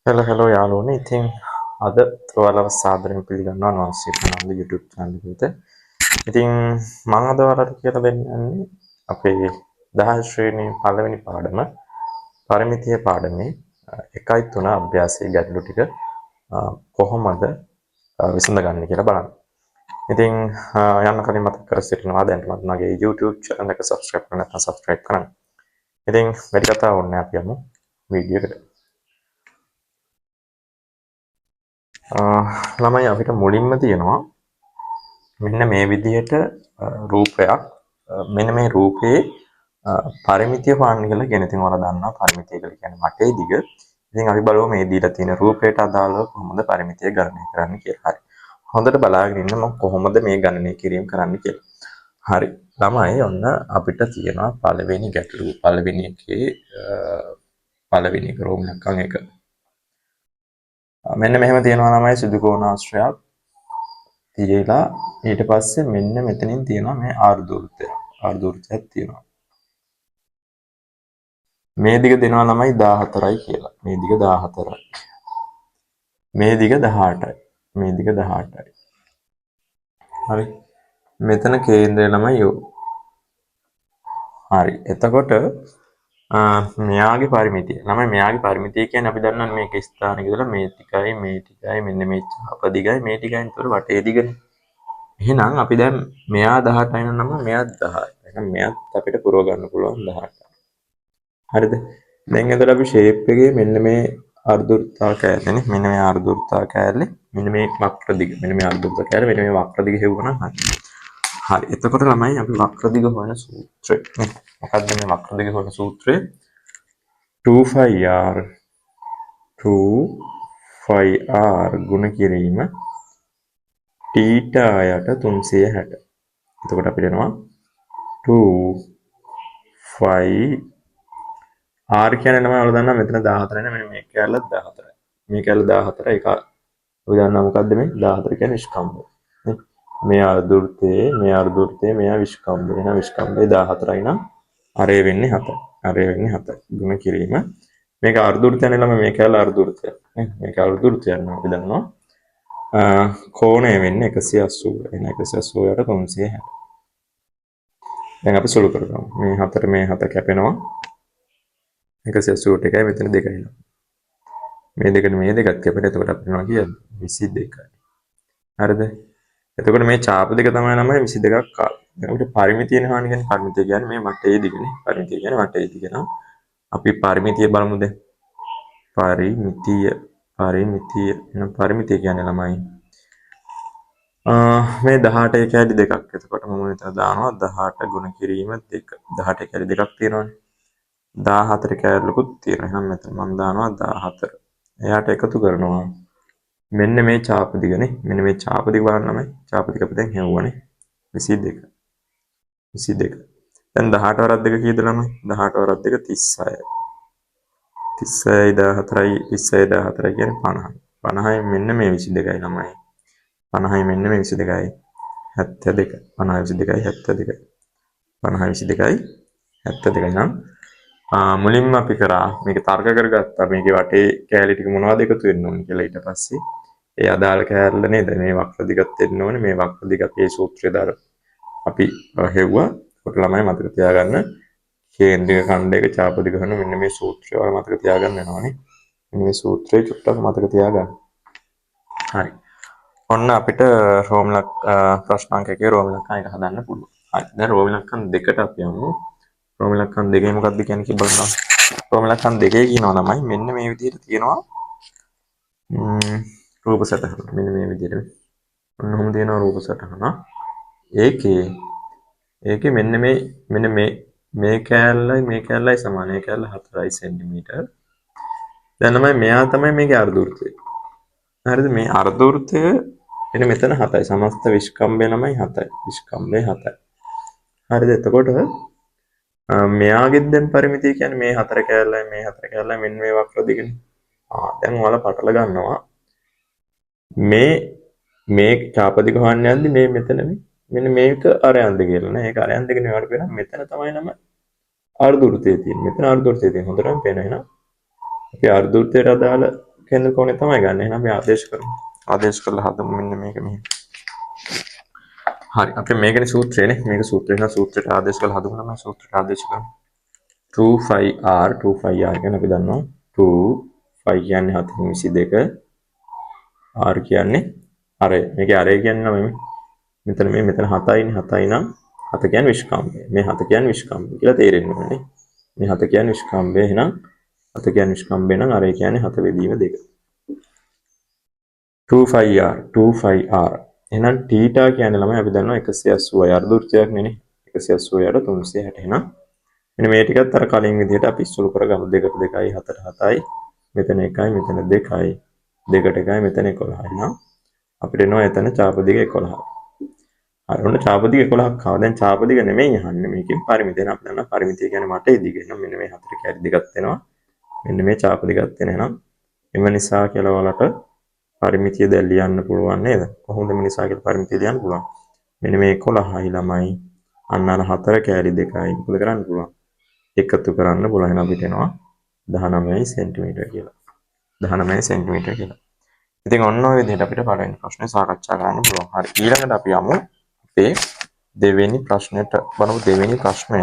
hello යාළුවනේ. ඉතින් අද ඔයාලව සාදරයෙන් පිළිගන්නවා නොන්සි කනන්ද YouTube channel එකට. ඉතින් මම අද ඔයාලට කියලා දෙන්නේ අපේ 10 ශ්‍රේණියේ පළවෙනි පාඩම පරිමිතිය පාඩමේ 1.3 අභ්‍යාසයේ ගැටලු ටික කොහොමද විසඳගන්නේ කියලා බලන්න. ඉතින් යන්න කලින් මතක් කර සිටිනවා දැන්වත් මගේ YouTube channel එක subscribe කරන්න නැත්නම් subscribe කරන්න. ඉතින් වැඩි කතා ඕනේ අපි යමු වීඩියෝ එකට. ළමයි අපිට මුලින්ම තියෙනවා මෙන්න මේ විදිහට රූපයක් මෙන්න මේ රූපේ පරිමිතිය හොයන්න කියලා කියන ඉතින් ඔයාලා දන්නවා පරිමිතිය කියලා කියන්නේ වටේ දිග. ඉතින් අපි බලමු මේ දීලා තියෙන රූපයට අදාළව කොහොමද පරිමිතිය ගණනය කරන්න කියලා. හරි. හොඳට බලාගෙන ඉන්න මම කොහොමද මේ ගණනය කිරීම කරන්න කියලා. හරි. ළමයි ඔන්න අපිට තියෙනවා පළවෙනි ගැටලුව. පළවෙනි එකේ පළවෙනි එක රෝම ලක්කම් එක. මෙන්න මෙහෙම තියෙනවා ළමයි සුදු කෝණාශ්‍රයක් තියලා ඊට පස්සේ මෙන්න මෙතනින් තියෙනවා මේ ආර්ධූර්තයක් තියෙනවා. මේ දිග දෙනවා ළමයි 14යි කියලා. මේ දිග 14යි. මේ දිග 18යි. මේ දිග 18යි. හරි. මෙතන කේන්ද්‍රය ළමයි යෝ. හරි. එතකොට මෙයාගේ පරිමිතිය. ළමයි මෙයාගේ පරිමිතිය කියන්නේ අපි දන්නවා මේක ස්ථානික ඉඳලා මේ ටිකයි මෙන්න මේ චාප දිගයි මේ ටිකයි නතර වටේ දිගනේ. එහෙනම් අපි දැන් මෙයා 18යි නම් මෙයාත් 10යි. එහෙනම් මෙයාත් අපිට පුරව ගන්න පුළුවන් 18යි. හරිද? දැන් එතකොට අපි ෂේප් එකේ මෙන්න මේ අර්ධවෘත්තාකාර කෑල්ලනේ. මෙන්න මේ අර්ධවෘත්තාකාර කෑල්ලේ මෙන්න මේ වක්‍ර දිග. මෙන්න මේ අර්ධවෘත්තාකාර කෑල්ල මෙන්න මේ වක්‍ර දිග හෙව්වනම් හරි. හරි. එතකොට ළමයි අපි වක්‍ර දිග හොයන සූත්‍රය නේ. මොකක්ද මේ වක්‍ර දිග හොයන සූත්‍රය? 2πr 2πr ගුණ කිරීම θ යට 360. එතකොට අපිට එනවා 2π R කියන්නේ නම් ඔයාලා දන්නවා මෙතන 14 නේ මේ කැලල 14යි. මේ කැලල 14යි ඒක ඔයාලා දන්නවා මොකද්ද මේ 14 කියන්නේ විස්කම්භය. නේ? මේ අර්ධවෘත්තයේ මෙයා විස්කම්භය. එහෙනම් විස්කම්භය 14යි නම් අරේ වෙන්නේ 7යි. අරේ වෙන්නේ 7යි. ගුණ කිරීම මේක අර්ධවෘත්තයනේ ළම මේ කැලල අර්ධවෘත්තය. නේ? මේක අර්ධවෘත්තයක් නම් අපි දන්නවා. කෝණය වෙන්නේ 180. එහෙනම් 180ට 360. දැන් අපි සුළු කරගමු. මේ 4 මේ 7 කැපෙනවා. 180ට එකයි මෙතන 2යි ලා. මේ දෙකට මේ දෙකත් කැපෙට එතකොට අපිට යනවා කියන්නේ 22යි. හරිද? එතකොට මේ ඡාප දෙක තමයි ළමයි 22ක් ආවේ. දැන් අපිට පරිමිතියනේ හොයන්න කියන්නේ පරිමිතිය කියන්නේ මේ වටේ දිගනේ. පරිමිතිය කියන්නේ වටේ දිග නම් අපි පරිමිතිය බලමු දැන්. පරිමිතිය එන පරිමිතිය කියන්නේ ළමයි මේ 18 කැලි දෙකක්. එතකොට මම මෙතන දානවා 18 ගුණ කිරීම 2. 18 කැලි දෙකක් තියෙනවානේ. 14 කැලලකුත් තියෙනවා. එහෙනම් මෙතන මම දානවා 14. එයාට එකතු කරනවා මෙන්න මේ ඡාප දිගනේ. මෙන්න මේ ඡාප දිග බලන්නමයි. ඡාප දිග අපි දැන් හෙව්වනේ 22. 22. දැන් 18 වරක් දෙක කීයද ළමයි? 18 වරක් දෙක 36යි. 36යි 14යි 36යි 14යි කියන්නේ 50යි. 50යි මෙන්න මේ 22යි ළමයි. 50යි මෙන්න මේ 22යි 72. 50යි 22යි 72යි. 50යි 22යි 72යි නම් මුලින්ම අපි කරා මේක තර්ක කරගත්තා මේකේ වටේ කෑලි ටික මොනවද එකතු වෙන්න ඕනේ කියලා. ඊට පස්සේ ඒ අදාළ කෑල්ල නේද මේ වක්‍ර දිගත් එන්න ඕනේ. මේ වක්‍ර දිග අපේ සූත්‍රය දාලා අපි හෙව්වා. කොට ළමයි මතක තියාගන්න කේන්ද්‍රික ඛණ්ඩයක ඡාප දිග හොයන මෙන්න මේ සූත්‍රය ඔයාලා මතක තියාගන්න වෙනවානේ. මෙන්න මේ සූත්‍රය චුට්ටක් මතක තියාගන්න. හරි. ඔන්න අපිට රෝම ප්‍රශ්න අංක 1 රෝම ලක්ෂණ එක හදන්න පුළුවන්. හරි. දැන් රෝම ලක්ෂණ දෙකට අපි යමු. රෝම ලක්ෂණ දෙකේ මොකක්ද කියන්නේ කියලා බලන්න. රෝම ලක්ෂණ දෙකේ කියනවා ළමයි මෙන්න මේ විදිහට තියෙනවා රූප සටහන. මෙන්න මේ විදිහට. ඔන්න ඔහොම තියෙනවා රූප සටහන. ඒකේ මෙන්න මේ කෑල්ලයි සමාන. මේ කෑල්ල 4 සෙන්ටිමීටර්. දැන් තමයි මෙයා තමයි මේකේ අර්ධවෘත්තය. හරිද? මේ අර්ධවෘත්තය එන මෙතන 7යි. සමස්ත විස්කම්භය ළමයි 7යි. විස්කම්භය 7යි. හරිද? එතකොට මෙයාගෙත් දැන් පරිමිතිය කියන්නේ මේ 4 කෑල්ලයි මෙන්න මේ වක්‍ර දිගනේ. දැන් ඔයාලා පටල ගන්නවා. මේ ඡාප දිග හොයන්න යද්දි මේ මෙතනනේ මෙන්න මේක අරයන්ද කියලා නේ. ඒක අරයන් දෙකනේ වලට පේනවා. මෙතන තමයි නම අර්ධවෘත්තය තියෙන්නේ. මෙතන අර්ධවෘත්තය තියෙන්නේ. හොඳටම පේනවා එහෙනම්. අපි අර්ධවෘත්තයට අදාළ කේන්ද්‍ර කෝණය තමයි ගන්න. එහෙනම් අපි ආදේශ කරමු. ආදේශ කරලා හදමු මෙන්න මේක මෙහෙම. හරි. අපේ මේකනේ සූත්‍රයනේ. මේක සූත්‍රය නම් සූත්‍රයට ආදේශ කරලා හදමු නම් සූත්‍රයට ආදේශ කරමු. 2 5 r කියන්නේ අපි දන්නවා 2 5 කියන්නේ 7 22 r කියන්නේ අරය. මේකේ අරය කියන්නේ නම් මෙතන 7යිනේ 7යි නම් 7 කියන්නේ විස්කම්භය. මේ 7 කියන්නේ විස්කම්භය කියලා තේරෙන්න ඕනේ. මේ 7 කියන්නේ විස්කම්භය. එහෙනම් 7 කියන්නේ විස්කම්භය නම් අරය කියන්නේ 7 බෙදීම 2. 2 5r එහෙනම් θ කියන්නේ ළමයි අපි දන්නවා 180යි අර්ධවෘත්තයක් නේ 180ට 360 එහෙනම් මෙන්න මේ ටිකත් අර කලින් විදිහට අපි ඉස්සුළු කරගමු 2ට 2යි 4ට 7යි මෙතන 1යි මෙතන 2යි 2ට 1යි මෙතන 11යි නම් අපිට එනවා එතන ඡාපදිග 11යි. හරි ඔන්න ඡාපදිග 11ක් ආවා. දැන් ඡාපදිග නෙමෙයි අහන්නේ මේකෙන් පරිමිතිය නේ අපි දන්නවා පරිමිතිය කියන්නේ මටේ දිග. එහෙනම් මෙන්න මේ 4 කැරි දෙකක් වෙනවා. මෙන්න මේ ඡාපදිගත් වෙන එහෙනම් එම නිසා කියලා ඔයාලට පරිමිතිය දැන් ලියන්න පුළුවන් නේද? කොහොමද මේ නිසා කියලා පරිමිතිය ලියන්න පුළුවන්? මෙන්න මේ 11යි ළමයි අන්න අර 4 කැරි දෙකයි මොකද කරන්න පුළුවන්? එකතු කරන්න පුළුවන්. එහෙනම් අපිට එනවා 19 සෙන්ටිමීටර කියලා. 19 සෙන්ටිමීටර කියලා. ඉතින් ඔන්න ඔය විදිහට අපිට පළවෙනි ප්‍රශ්නේ සාකච්ඡා කරන්න පුළුවන්. හරි. ඊළඟට අපි යමු අපේ දෙවෙනි ප්‍රශ්නෙට. බලමු දෙවෙනි ප්‍රශ්නය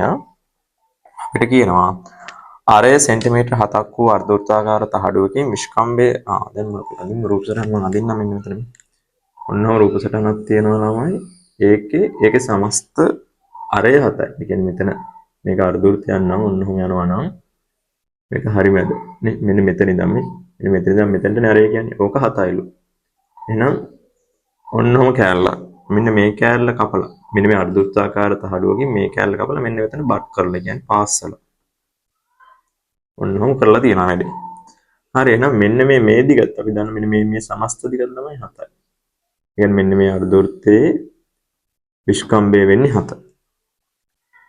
අපිට කියනවා අරය සෙන්ටිමීටර 7ක් වූ අර්ධවෘත්තාකාර තහඩුවකින් විස්කම්භය දැන් මම රූප සටහන මම අදින්නම් මෙන්න මෙතන. ඔන්න රූප සටහනක් තියෙනවා ළමයි. ඒකේ සමස්ත අරය 7යි. ඒ කියන්නේ මෙතන මේක අර්ධවෘත්තයක් නම් ඔන්නම යනවා නම් මේක හරි මැද. මෙන්න මෙතන ඉඳන් මෙතනට නරය කියන්නේ. ඕක 7යිලු. එහෙනම් ඔන්නම කෑල්ලක්. මෙන්න මේ කෑල්ල කපලා. මෙන්න මේ අර්ධවෘත්තාකාර තහඩුවකින් මේ කෑල්ල කපලා මෙන්න මෙතන බට් කරලා කියන්නේ පාස්සල. ඔන්නම කරලා තියනවා වැඩේ. හරි එහෙනම් මෙන්න මේ දිගත් අපි දන්න මෙන්න මේ සමස්ත දිග තමයි 7යි. කියන්නේ මෙන්න මේ අර්ධවෘත්තයේ විස්කම්භය වෙන්නේ 7.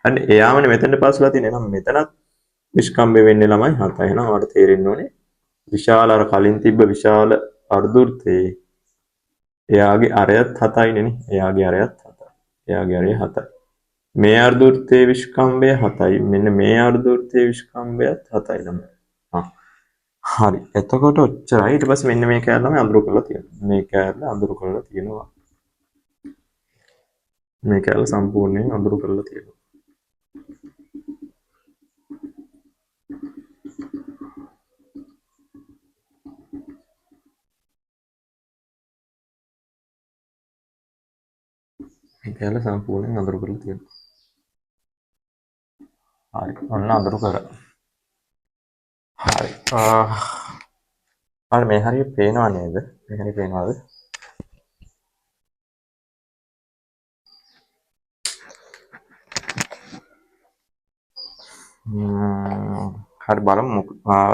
අන්න එයාමනේ මෙතනට පාස්සලා තියෙන්නේ. එහෙනම් මෙතනත් විස්කම්භය වෙන්නේ ළමයි 7යි. එහෙනම් ඔයාලට තේරෙන්න ඕනේ විශාල අර කලින් තිබ්බ විශාල අර්ධවෘත්තයේ එයාගේ අරයත් 7යිනේ නේ. එයාගේ අරයත් 7යි. එයාගේ අරය 7යි. මේ අර්ධවෘත්තයේ විස්කම්භය 7යි. මෙන්න මේ අර්ධවෘත්තයේ විස්කම්භයත් 7යි ළමයි. හරි. එතකොට ඔච්චරයි. ඊට පස්සේ මෙන්න මේ කෑල්ල තමයි අඳුරු කරලා තියෙනවා. මේ කෑල්ල අඳුරු කරලා තියෙනවා. මේ කෑල්ල සම්පූර්ණයෙන් අඳුරු කරලා තියෙනවා. මේ කෑල්ල සම්පූර්ණයෙන් අඳුරු කරලා තියෙනවා. හරි. ඔන්න අඳුරු කරා. හරි. මේ හරිය පේනව නේද? මේ හරිය පේනවද? හරි බලමු.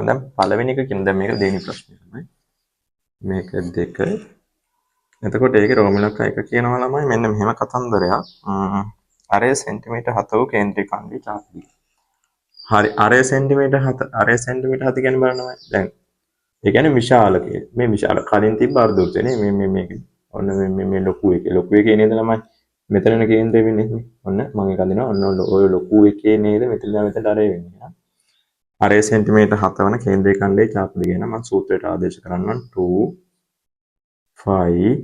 දැන් පළවෙනි එක කියන දැන් මේක දෙවෙනි ප්‍රශ්නේ තමයි. මේක 2. එතකොට ඒකේ රෝමිලක් 1 කියනවා ළමයි මෙන්න මෙහෙම කතන්දරයක්. අරය සෙන්ටිමීටර 7 වූ කේන්ද්‍රික කන්දේ ඡාපදිග. හරි. අරය සෙන්ටිමීටර 7 කියන්නේ බලනවා. දැන් ඒ කියන්නේ විශාල මේ විශාල කලින් තිබ්බ අර්ධවෘත්තය නේ මේක. ඔන්න මේ ලොකු එකේ නේද ළමයි. මෙතනනේ කේන්ද්‍රය වෙන්නේ. ඔන්න මම ඒක අඳිනවා. ඔන්න ඔය ලොකු එකේ නේද මෙතනට අරය වෙන්නේ. අරය සෙන්ටිමීටර 7 වන කේන්ද්‍රීය ඛණ්ඩයේ ඡාපදිග ගැන මම සූත්‍රයට ආදේශ කරන්නම් 2 5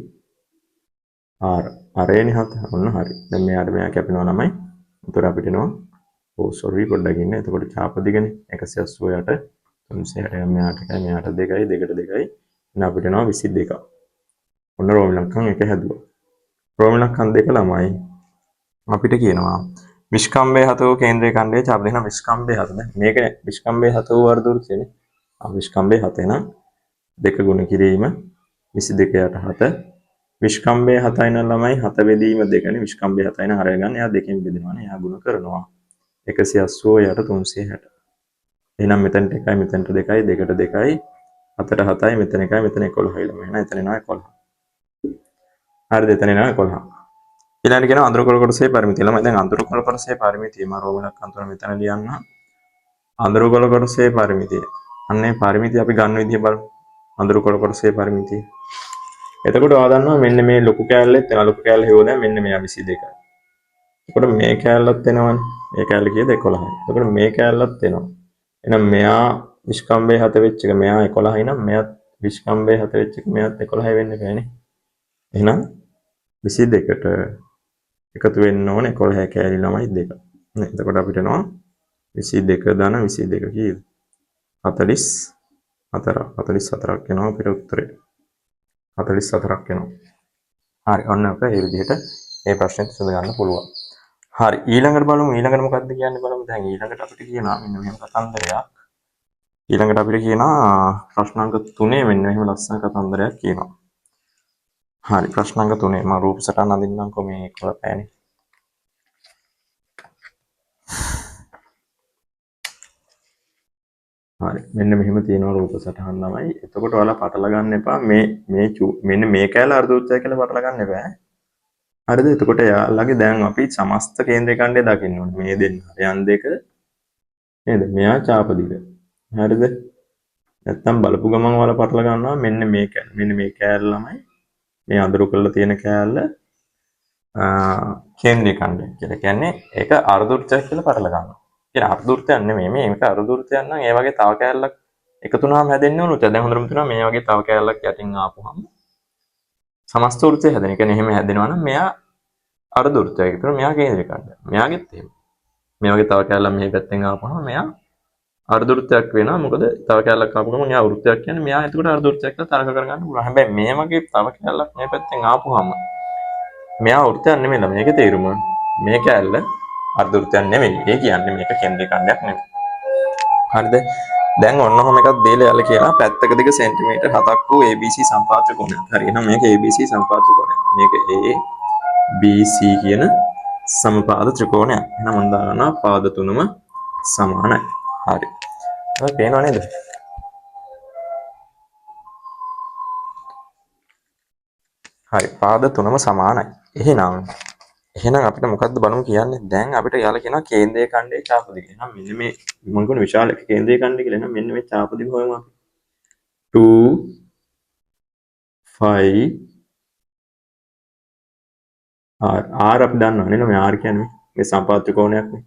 r අරයනේ 7 ඔන්න හරි. දැන් මෙයා කැපෙනවා ළමයි. උතර අපිට එනවා පොඩ්ඩක් ඉන්න. එතකොට ඡාපදිගනේ 180ට 360 මෙයාට 2යි 2ට 2යි එන අපිට එනවා 22ක්. ඔන්න රෝමිලක්කම් 1 හැදුවා. රෝමිලක්කම් 2 ළමයි අපිට කියනවා විස්කම්භය 7 වූ කේන්ද්‍රීය ඛණ්ඩයේ ඡාප දෙන විස්කම්භය 7 දැන් මේක විස්කම්භය 7 වූ වර්ධවෘත්තයනේ. විස්කම්භය 7 එන 2 ගුණ කිරීම 22ට 7 විස්කම්භය 7යි නම් ළමයි 7 බෙදීම 2නේ විස්කම්භය 7යි නම් අරය ගන්න. එයා දෙකෙන් බෙදනවානේ. එයා ගුණ කරනවා 180 යට 360. එහෙනම් මෙතනට 1යි මෙතනට 2යි 2ට 2යි 7ට 7යි මෙතන 1යි මෙතන 11යි ළමයි. එහෙනම් එතන එනවා 11. හරිද? එතන එනවා 11. ඊළඟට කියනවා අඳුරු කොළ කොටසේ පරිමිතිය. ළමයි දැන් අඳුරු කොළ කොටසේ පරිමිතිය මම රෝමලක් අන්තර මෙතන ලියන්න. අඳුරු කොළ කොටසේ පරිමිතිය. අන්නේ පරිමිතිය අපි ගන්න විදිය බලමු. අඳුරු කොළ කොටසේ පරිමිතිය. එතකොට ඔයා දන්නවා මෙන්න මේ ලොකු කෑල්ලෙත් එනවා. ලොකු කෑල්ල හේව දැන් මෙන්න මෙයා 22යි. එතකොට මේ කෑල්ලත් එනවනේ. මේ කෑල්ල කීයද 11යි. එතකොට මේ කෑල්ලත් එනවා. එහෙනම් මෙයා විස්කම්භය 7 වෙච්ච එක මෙයා 11යි නම් මෙයාත් විස්කම්බේ 7 වෙච්ච එක මෙයාත් 11 වෙන්න බෑනේ. එහෙනම් 22ට එකතු වෙන්න ඕනේ 11 කෑලි ළමයි 2. එතකොට අපිට එනවා 22 ධන 22 කීයද? 44ක් 44ක් එනවා අපිට උත්තරේ. 44ක් එනවා. හරි ඔන්න ඔක ඒ විදිහට මේ ප්‍රශ්නෙත් විසඳ ගන්න පුළුවන්. හරි ඊළඟට බලමු ඊළඟට මොකක්ද කියන්නේ බලමු. දැන් ඊළඟට අපිට කියනවා මෙන්න මෙහෙම කතන්දරයක්. ඊළඟට අපිට කියනවා ප්‍රශ්නාංක 3 මෙන්න මෙහෙම ලස්සන කතන්දරයක් කියනවා. හරි ප්‍රශ්නාංක 3 මම රූප සටහන අඳින්නම්කෝ මේ කොළපෑනේ. හරි මෙන්න මෙහෙම තියෙනවා රූප සටහන් ළමයි. එතකොට ඔයාලා පටල ගන්න එපා මේ මෙන්න මේ කැල අර්ධවෘත්තය කියලා පටල ගන්න එපා. හරිද? එතකොට එයාලගේ දැන් අපි සමස්ත කේන්ද්‍ර ඛණ්ඩය දකින්න ඕනේ. මේ දෙන්න හරයන් දෙක නේද? මෙයා ඡාප දිග. හරිද? නැත්තම් බලපු ගමන් ඔයාලා පටල ගන්නවා මෙන්න මේ කැල. මෙන්න මේ කැල ළමයි මේ අඳුරු කරලා තියෙන කැලල කේන්ද්‍රීය ඛණ්ඩය කියලා කියන්නේ ඒක අර්ධවෘත්තයක් කියලා පටල ගන්නවා. කියන අර්ධවෘත්තයක් නෙමෙයි මේක අර්ධවෘත්තයක් නම් ඒ වගේ තව කැලලක් එකතු වුණාම හැදෙන්නේ ඕනුත්. දැන් හොඳටම තේරෙනවා මේ වගේ තව කැලලක් යටින් ආපුහම සමස්ත වෘත්තය හැදෙන. ඒ කියන්නේ එහෙම හැදෙනවා නම් මෙයා අර්ධවෘත්තයක්. ඒතර මෙයා කේන්ද්‍රීය ඛණ්ඩය. මෙයාගෙත් එහෙම. මේ වගේ තව කැලලක් මෙහි පැත්තෙන් ආපුහම මෙයා අර්ධවෘත්තයක් වෙනවා. මොකද තව කැලලක් ආපු ගමන් එයා වෘත්තයක් කියන්නේ මෙයා එතකොට අර්ධවෘත්තයක් කියලා තරක කරගන්න පුළුවන්. හැබැයි මේ වගේ තව කැලලක් මේ පැත්තෙන් ආපුහම මෙයා වෘත්තයක් නෙමෙයි ලා මේකේ තේරුම. මේ කැලල අර්ධවෘත්තයක් නෙමෙයි. ඒ කියන්නේ මේක කේන්ද්‍රීය ඛණ්ඩයක් නෙමෙයි. හරිද? දැන් ඔන්න ඔහොම එකක් දීලා යාල කියනවා පැත්තක දිග සෙන්ටිමීටර් 7ක් වූ ABC සම්පාත ත්‍රිකෝණයක්. හරි එහෙනම් මේක ABC සම්පාත ත්‍රිකෝණයක්. මේක ABC කියන සමපාද ත්‍රිකෝණයක්. එහෙනම් මම දානවා පාද තුනම සමානයි. හරි. ඔය පේනව නේද? හරි පාද තුනම සමානයි. එහෙනම් අපිට මොකද්ද බලමු කියන්නේ දැන් අපිට යාලා කියනවා කේන්ද්‍රීය ඛණ්ඩයේ ඡාප දිග. එහෙනම් මෙන්න මේ මම කියන විශාල කේන්ද්‍රීය ඛණ්ඩය කියලා. එහෙනම් මෙන්න මේ ඡාප දිග හොයමු අපි. 2 5 R අපි දන්නවනේ නේද මේ R කියන්නේ මේ සම්පාත ත්‍රිකෝණයක් නේ.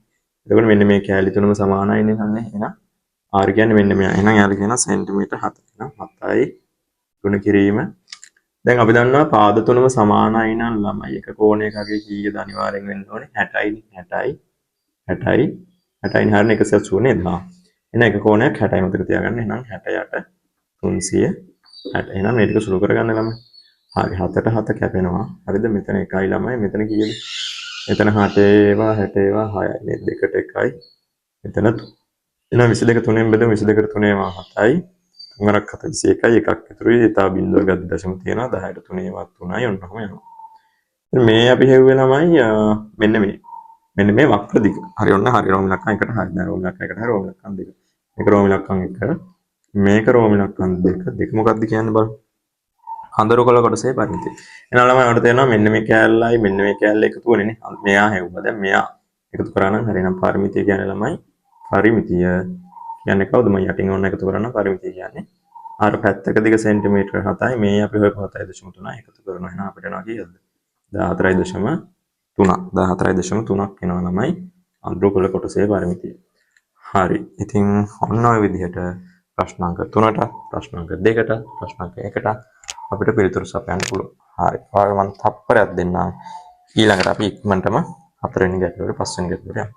එතකොට මෙන්න මේ කෑලි තුනම සමානයිනේ නන්නේ. එහෙනම් R කියන්නේ මෙන්න මෙයා. එහෙනම් යාලා කියනවා සෙන්ටිමීටර් 7. එහෙනම් 7යි ගුණ කිරීම. දැන් අපි දන්නවා පාද තුනම සමානයි නම් ළමයි එක කෝණයකගේ කීයද අනිවාර්යෙන් වෙන්න ඕනේ 60යි 60යි 60යි හරින 180 නේද? හා. එහෙනම් එක කෝණයක් 60යි මතක තියාගන්න. එහෙනම් 68 360. එහෙනම් මේ ටික සුළු කරගන්න ළමයි. හරි 7ට 7 කැපෙනවා. හරිද? මෙතන 1යි ළමයි. මෙතන කීයද? මෙතන 8 ඒවා 60 ඒවා 6යි. මේ දෙකට 1යි. මෙතන 3. එහෙනම් 22 3ෙන් බෙදමු 22ට 3 ඒවා 7යි. 3ක් 7 21යි එකක් ඉතුරුයි. ඒතා බිඳුව ගත්ත දශම තියෙනවා. 10ට 3 ඒවා 3යි. ඔන්න ඔහම යනවා. මේ අපි හෙව්වේ ළමයි මෙන්න මේ වක්‍ර දිග. හරි ඔන්න හරි රෝම ඉලක්කම් එකට හරි. දැන් රෝම ඉලක්කම් එකට හරි රෝම ඉලක්කම් දෙක. මේක රෝම ඉලක්කම් 1 මේක රෝම ඉලක්කම් 2. දෙක මොකක්ද කියන්නේ බලන්න. අඳුරු කොළ කොටසේ පරිමිතිය. එහෙනම් ළමයි ඔයාලට තේරෙනවා මෙන්න මේ කෑල්ලයි මෙන්න මේ කෑල්ල එකතු වෙන්නේ නේ. මෙයා හෙව්වා. දැන් මෙයා එකතු කරා නම් හරි නම් පරිමිතිය කියන්නේ ළමයි පරිමිතිය කියන්නේ කවුද මම යටින් ඕන එකතු කරා නම් පරිමිතිය කියන්නේ අර පැත්තක දිග සෙන්ටිමීටර් 7යි මේ අපි හොයපු 7.3 එකතු කරනවා. එහෙනම් අපිට එනවා කීයද? 14.3 14.3ක් එනවා ළමයි අඳුරු කොළ කොටසේ පරිමිතිය. හරි. ඉතින් ඔන්න ඔය විදිහට ප්‍රශ්නාංක 3ට ප්‍රශ්නාංක 2ට ප්‍රශ්නාංක 1ට අපිට පිළිතුරු සපයන්න පුළුවන්. හරි. ඔයාලට මම තප්පරයක් දෙන්නම්. ඊළඟට අපි ඉක්මනටම 4 වෙනි ගැටලුවට 5 වෙනි ගැටලුවට යමු.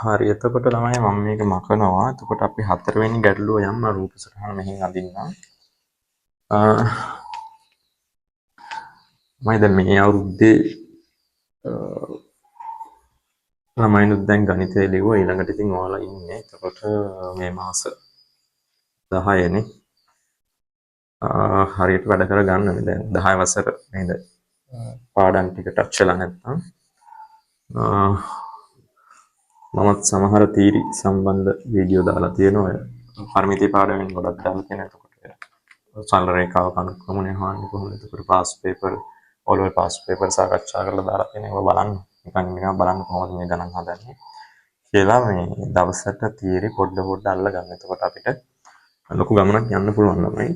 හරි එතකොට ළමයි මම මේක මකනවා. එතකොට අපි 4 වෙනි ගැටලුව යන්න රූප සටහන මෙහෙන් අඳින්නම්. මම දැන් මේ අවුරුද්දේ ළමයිනුත් දැන් ගණිතය ලිව්වා ඊළඟට ඉතින් ඔයාලා ඉන්නේ. එතකොට මේ මාස 10 නේ. හරියට වැඩ කර ගන්නනේ දැන් 10 වසර නේද? පාඩම් ටික ටච් වෙලා නැත්නම් මමත් සමහර තීරි සම්බන්ධ වීඩියෝ දාලා තියෙනවා. පරිමිතිය පාඩමෙන් ගොඩක් දාලා තියෙනවා. එතකොට සරල රේඛාවක අනුක්‍රමණය හොයන්නේ කොහොමද? එතකොට පාස් පේපර් ඔලුවේ පාස් පේපර් සාකච්ඡා කරලා දාලා තියෙන ඒවා බලන්න. නිකන් බලන්න කොහොමද මේ ගණන් හදන්නේ කියලා මේ දවසට තියරි පොඩ අල්ල ගන්න. එතකොට අපිට ලොකු ගමනක් යන්න පුළුවන් ළමයි.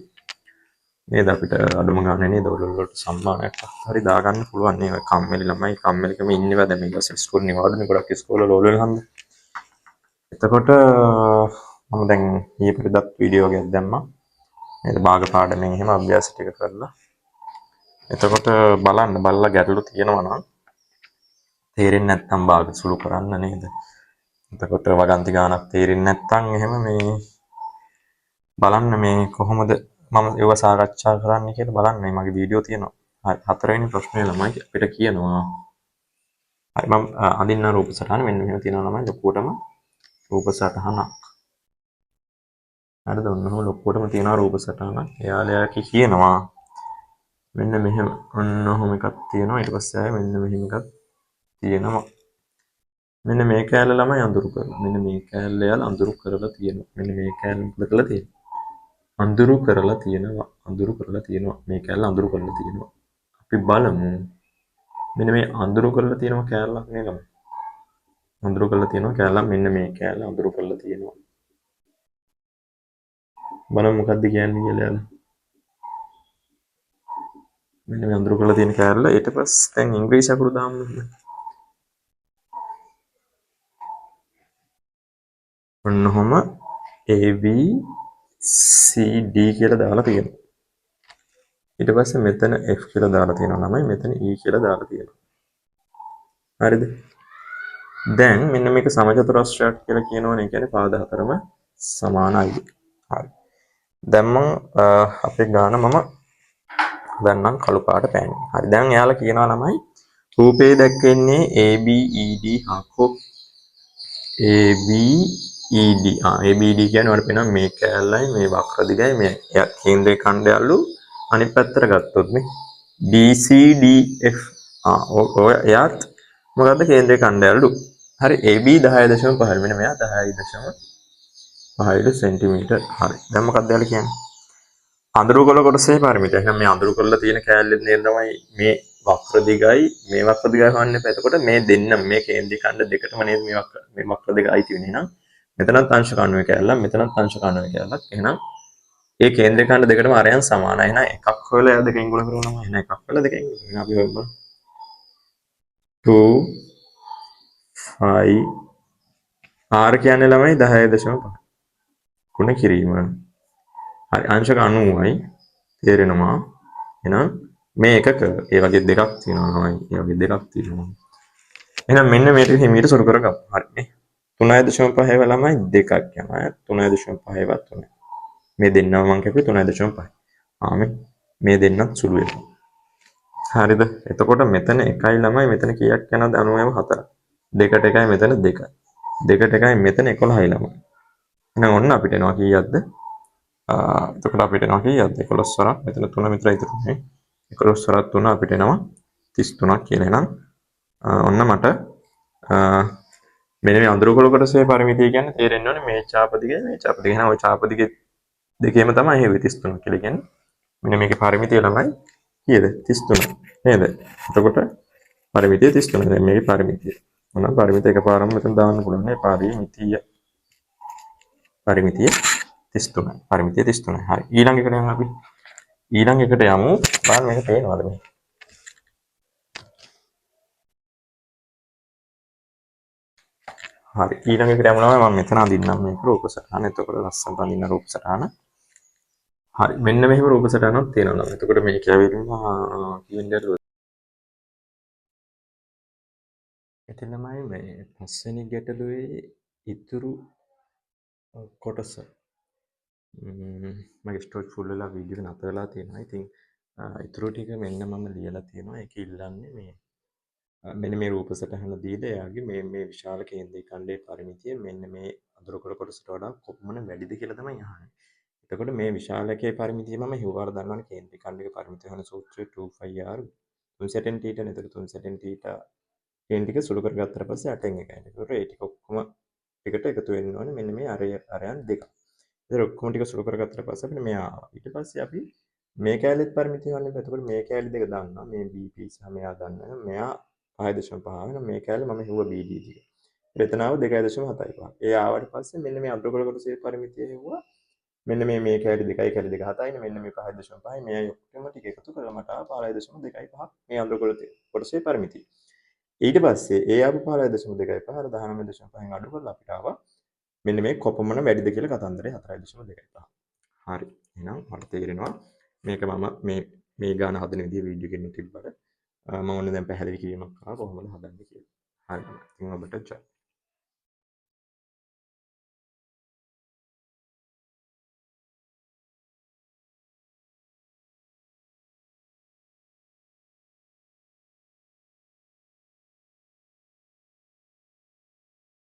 නේද අපිට අඩුම ගානේ නේද ඔලුව වලට සම්මානයක් හරි දාගන්න පුළුවන් නේ. කම්මැලි ළමයි කම්මැලිකම ඉන්නේවා දැන් මේ ඉස්කෝලේ නිවාඩුනේ ගොඩක් ඉස්කෝලේ ඔලුව හන්ද. එතකොට මම දැන් ඊයේ පෙරේදත් වීඩියෝ එකක් දැම්මා. නේද භාග පාඩමෙන් එහෙම අභ්‍යාස ටික කරලා. එතකොට බලලා ගැටලු තියෙනවා නම් තේරෙන්නේ නැත්නම් භාග සුළු කරන්න නේද? එතකොට වගන්ති ගානක් තේරෙන්නේ නැත්නම් එහෙම මේ බලන්න මේ කොහොමද මම ඒව සාකච්ඡා කරන්න කියලා බලන්න මගේ වීඩියෝ තියෙනවා. හරි හතරවෙනි ප්‍රශ්නේ ළමයි අපිට කියනවා. හරි මම අඳින්න රූප සටහන මෙන්න මෙහෙම තියෙනවා ළමයි ලොකුවටම රූප සටහනක්. හරිද? ඔන්නම ලොකුවටම තියෙනවා රූප සටහනක්. එයාලයා කියනවා මෙන්න මෙහෙම ඔන්නෝම එකක් තියෙනවා. ඊට පස්සේ ආයෙ මෙන්න මෙහෙම එකක් තියෙනවා. මෙන්න මේ කෑල්ල ළමයි අඳුරු කරලා. මෙන්න මේ කෑල්ල යාලා අඳුරු කරලා තියෙනවා. මෙන්න මේ කෑල්ල මොකද කරලා තියෙන්නේ? අඳුරු කරලා තියෙනවා. අඳුරු කරලා තියෙනවා. මේ කෑල්ල අඳුරු කරලා තියෙනවා. අපි බලමු. මෙන්න මේ අඳුරු කරලා තියෙනවා කෑල්ලක් නේ ළමයි. අඳුරු කරලා තියෙනවා කෑල්ලක් මෙන්න මේ කෑල්ල අඳුරු කරලා තියෙනවා. බලමු මොකද්ද කියන්නේ කියලා යාලා. මෙන්න මේ අඳුරු කරලා තියෙන කෑල්ල ඊට පස්සේ දැන් ඉංග්‍රීසි අකුරු දාමු. ඔන්නෝම AB CD කියලා දාලා තියෙනවා. ඊට පස්සේ මෙතන F කියලා දාලා තියෙනවා ළමයි මෙතන E කියලා දාලා තියෙනවා. හරිද? දැන් මෙන්න මේක සමචතුරස්‍රයක් කියලා කියනවනේ. ඒ කියන්නේ පාද හතරම සමානයි. හරි. දැන් මම අපේ ගාන මම දැන්නම් කළු පාට පෑන්නේ. හරි. දැන් එයාලා කියනවා ළමයි රූපේ දැක්වෙන්නේ ABED හකෝ ABED ABD කියන්නේ වල පේනවා මේ කැලලයි මේ වක්‍ර දිගයි මේ කේන්ද්‍රේ ඛණ්ඩයලු අනිත් පැත්තට ගත්තොත් නේ BCDF ඔය එයාත් මොකද්ද කේන්ද්‍රේ ඛණ්ඩයලු හරි AB 10.5 මෙන්න මෙයා 10.5 සෙන්ටිමීටර් හරි දැන් මොකක්ද යාළුවා කියන්නේ අඳුරු කළ කොටසේ පාරමිතය. එහෙනම් මේ අඳුරු කරලා තියෙන කෑල්ලෙන් නේද තමයි මේ වක්‍ර දිගයි මේ වක්‍ර දිගයි හොයන්න එපා. එතකොට මේ දෙන්න මේ කේන්ද්‍රික ඛණ්ඩ දෙකටම නේද මේ වක්‍ර දෙක අයිති වෙන්නේ. එහෙනම් මෙතනත් අංශක 90 කෑල්ලක් මෙතනත් අංශක 90 කෑල්ලක්. එහෙනම් මේ කේන්ද්‍රික ඛණ්ඩ දෙකටම අරයන් සමානයි. එහෙනම් එකක් හොයලා දෙකෙන් ගුණ කරනවා. එහෙනම් එකක් හොයලා දෙකෙන් ගුණ කරනවා. අපි හොයමු. 2 5 R කියන්නේ ළමයි 10.5 ගුණ කිරීම. හරි අංශක 90යි තේරෙනවා. එහෙනම් මේ එකක ඒ වගේ දෙකක් තියෙනවා නෝයි. ඒ වගේ දෙකක් තියෙනවා. එහෙනම් මෙන්න මේක හිමීට සුරු කරගමු. හරි නේ. 3.5 ළමයි දෙකක් යනවා. 3.5 වත් 3. මේ දෙන්නම මම කියපේ 3.5. මේ දෙන්නත් සුළු වෙනවා. හරිද? එතකොට මෙතන 1යි ළමයි මෙතන කීයක් යනවද 99 4. දෙකට 1යි මෙතන 2යි. දෙකට 1යි මෙතන 11යි ළමයි. එහෙනම් ඔන්න අපිට එනවා කීයක්ද? එතකොට අපිට එනවා කීයක්ද? 11 වරක් මෙතන 3 විතරයි ඉතුරුනේ. 11 වරක් 3 අපිට එනවා 33ක් කියලා. එහෙනම් ඔන්න මට මෙන්න මේ අඳුරු කොළ කොටසේ පරිමිතිය කියන්නේ තේරෙන්න ඕනේ මේ ඡාප දිගයි මේ ඡාප දිගයි. එහෙනම් ওই ඡාප දිග දෙකේම තමයි මේ 33 කියලා කියන්නේ. මෙන්න මේකේ පරිමිතිය ළමයි කීයද? 33 නේද? එතකොට පරිමිතිය 33. දැන් මේකේ පරිමිතිය. මොනවා පරිමිතිය එකපාරම මෙතන දාන්න පුළුවන් නේ. පරිමිතිය 33යි. පරිමිතිය 33යි. හරි. ඊළඟ එකට යමු අපි. ඊළඟ එකට යමු. බලන්න මේක පේනවද මේ? හරි. ඊළඟ එකට යමුනම මම මෙතන අඳින්නම් මේක රූප සටහන. එතකොට ලස්සනට අඳින්න රූප සටහන. හරි. මෙන්න මෙහෙම රූප සටහනක් තියෙනවා. එතකොට මේක ඇවිල්ලා කියන්නේ එතනමයි මේ පස්වෙනි ගැටලුවේ ඉතුරු කොටස මගේ ස්ටෝරේජ් ෆුල් වෙලා වීඩියෝ එක නතර වෙලා තියෙනවා. ඉතින් ඉතුරු ටික මෙන්න මම ලියලා තියෙනවා. ඒක ඉල්ලන්නේ මේ මෙන්න මේ රූප සටහන දීලා එයාගේ මේ විශාල කේන්ද්‍රික ඛණ්ඩයේ පරිමිතිය මෙන්න මේ අඳුරු කොළ කොටසට වඩා කොපමණ වැඩිද කියලා තමයි අහන්නේ. එතකොට මේ විශාලකයේ පරිමිතිය මම හිව්වාර දන්නවනේ කේන්ද්‍රික ඛණ්ඩයේ පරිමිතිය වෙන සූත්‍රය 2πr 3 සැටෙන් θ නේ. එතකොට 3 සැටෙන් θ කේන් ටික සුළු කරගත්තට පස්සේ 8න් එකයි. එතකොට ඒ ටික ඔක්කොම එකට එකතු වෙන්න ඕනේ මෙන්න මේ අරයන් දෙක. ඒතර ඔක්කොම ටික සුළු කරගත්තට පස්සේ අපිට මෙයා ආවා. ඊට පස්සේ අපි මේ කැලෙත් පරිමිතිය හොයන්න බෑ. එතකොට මේ කැලේ දෙක දන්නවා. මේ BP සහ මෙයා දන්නවා. මෙයා 5.5 වෙනවා. මේ කැලේ මම හෙව්වා BD ටික. එතන ආව 2.75. ඒ ආවට පස්සේ මෙන්න මේ අග්‍රගොල කොටසේ පරිමිතිය හෙව්වා. මෙන්න මේ කැලේ 2යි කැලේ 2 7යි. මෙන්න මේ 5.5යි. මේ ඔක්කොම ටික එකතු කරලා මට ආව 15.25 මේ අග්‍රගොල කොටසේ පරිමිතිය. ඊට පස්සේ ඒ ආපු 15.25 අර 19.5න් අඩු කරලා අපිට ආවා මෙන්න මේ කොපමණ වැඩිද කියලා කතන්දරේ 4.25. හරි. එහෙනම් මට තේරෙනවා මේක මම මේ ගාන හදන විදිය වීඩියෝ එකකින් තිබ්බට මම ඔන්න දැන් පැහැදිලි කිරීමක් කරා කොහොමද හදන්නේ කියලා. හරි. ඉතින් ඔබට ජය.